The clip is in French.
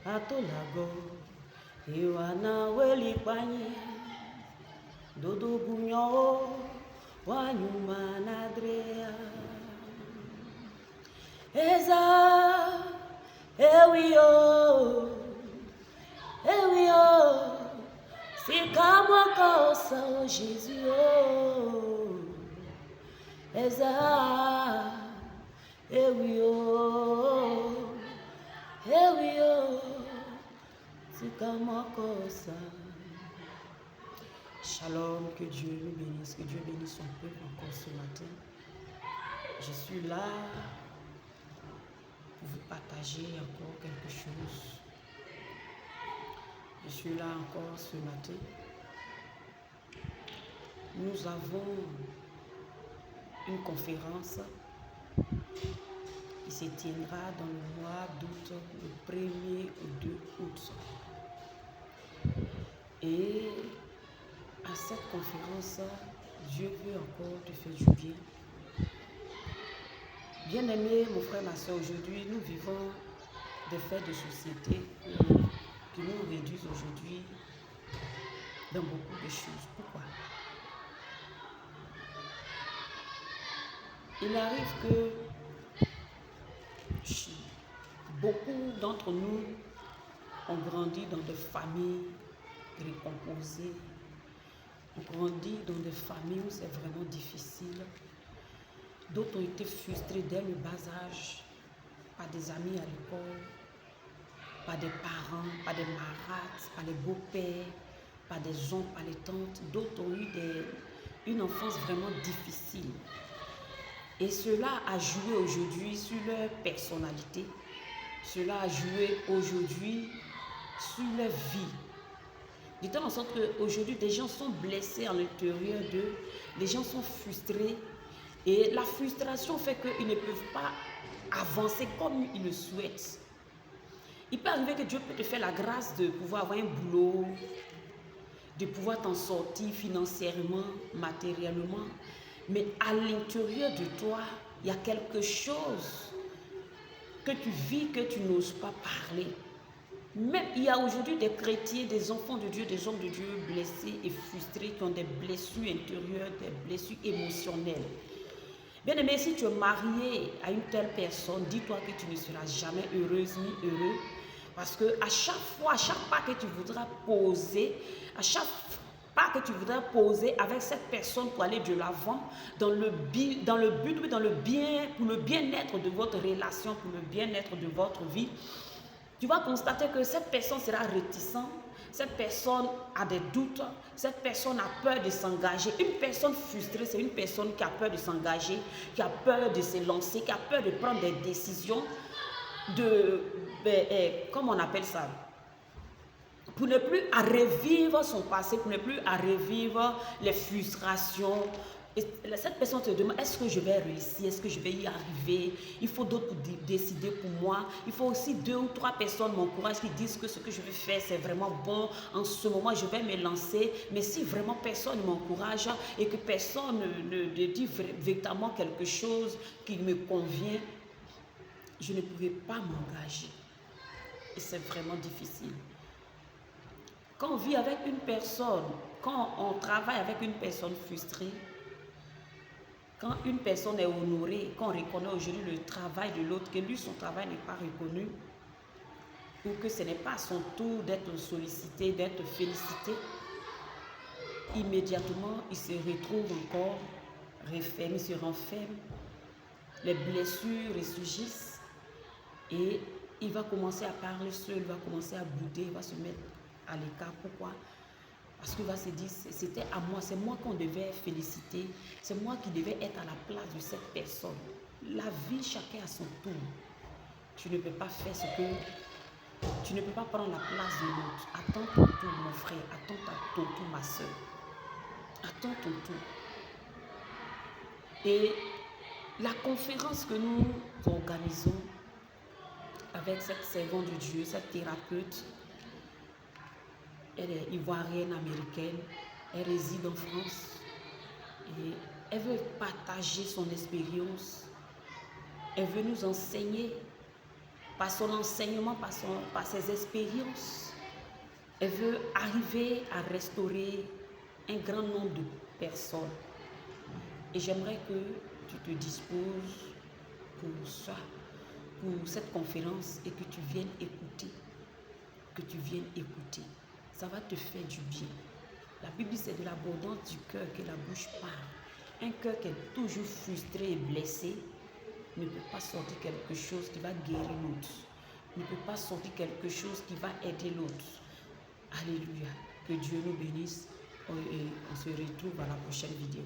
atolago, iwana weli panye, dodo bunyo, wanyuma nadrea. Eza, ewio, sikamo kosa o Jésus o. Eza, ewio, sikamo kosa. Shalom, que Dieu nous bénisse, que Dieu bénisse son peuple encore ce matin. Je suis là pour vous partager encore quelque chose. Je suis là encore ce matin. Nous avons une conférence qui se tiendra dans le mois d'août, le 1er au 2 août. Et à cette conférence, Dieu veut encore te faire du bien. Bien-aimé, mon frère, ma soeur, aujourd'hui, nous vivons des faits de société qui nous réduisent aujourd'hui dans beaucoup de choses. Pourquoi? Il arrive que beaucoup d'entre nous ont grandi dans des familles recomposées. On grandit dans des familles où c'est vraiment difficile. D'autres ont été frustrés dès le bas âge par des amis à l'école, par des parents, par des marâtres, par les beaux-pères, par des oncles, par les tantes. D'autres ont eu une enfance vraiment difficile. Et cela a joué aujourd'hui sur leur personnalité. Cela a joué aujourd'hui sur leur vie. De telle sorte qu'aujourd'hui, des gens sont blessés à l'intérieur d'eux, les gens sont frustrés. Et la frustration fait qu'ils ne peuvent pas avancer comme ils le souhaitent. Il peut arriver que Dieu peut te faire la grâce de pouvoir avoir un boulot, de pouvoir t'en sortir financièrement, matériellement. Mais à l'intérieur de toi, il y a quelque chose que tu vis, que tu n'oses pas parler. Même il y a aujourd'hui des chrétiens, des enfants de Dieu, des hommes de Dieu blessés et frustrés qui ont des blessures intérieures, des blessures émotionnelles. Bien aimé, si tu es marié à une telle personne, dis-toi que tu ne seras jamais heureuse ni heureux. Parce que à chaque fois, à chaque pas que tu voudras poser, à chaque pas que tu voudras poser avec cette personne pour aller de l'avant, pour le bien-être de votre relation, pour le bien-être de votre vie, tu vas constater que cette personne sera réticente, cette personne a des doutes, cette personne a peur de s'engager. Une personne frustrée, c'est une personne qui a peur de s'engager, qui a peur de se lancer, qui a peur de prendre des décisions, comment on appelle ça? Pour ne plus à revivre son passé, pour ne plus à revivre les frustrations. Et cette personne te demande, est-ce que je vais réussir, est-ce que je vais y arriver? Il faut d'autres pour décider pour moi. Il faut aussi 2 ou 3 personnes m'encouragent, qui disent que ce que je vais faire, c'est vraiment bon. En ce moment, je vais me lancer. Mais si vraiment personne ne m'encourage et que personne ne dit véritablement quelque chose qui me convient, je ne pourrai pas m'engager. Et c'est vraiment difficile. Quand on vit avec une personne, quand on travaille avec une personne frustrée, quand une personne est honorée, quand on reconnaît aujourd'hui le travail de l'autre, que lui, son travail n'est pas reconnu, ou que ce n'est pas à son tour d'être sollicité, d'être félicité, immédiatement, il se retrouve encore refermé, il se renferme, les blessures ressurgissent et il va commencer à parler seul, il va commencer à bouder, il va se mettre à l'écart. Pourquoi? Parce qu'il va se dire, c'était à moi, c'est moi qu'on devait féliciter, c'est moi qui devais être à la place de cette personne. La vie, chacun à son tour. Tu ne peux pas faire ce que... Tu ne peux pas prendre la place de l'autre. Attends ton tour, mon frère. Attends ton tour, ma soeur. Attends ton tour. Et la conférence que nous organisons avec cette servante de Dieu, cette thérapeute, elle est ivoirienne américaine, elle réside en France et elle veut partager son expérience, elle veut nous enseigner par son enseignement, par ses expériences, elle veut arriver à restaurer un grand nombre de personnes. Et j'aimerais que tu te disposes pour ça, pour cette conférence, et que tu viennes écouter. Ça va te faire du bien. La Bible dit c'est de l'abondance du cœur que la bouche parle. Un cœur qui est toujours frustré et blessé ne peut pas sortir quelque chose qui va guérir l'autre. Ne peut pas sortir quelque chose qui va aider l'autre. Alléluia. Que Dieu nous bénisse et on se retrouve à la prochaine vidéo.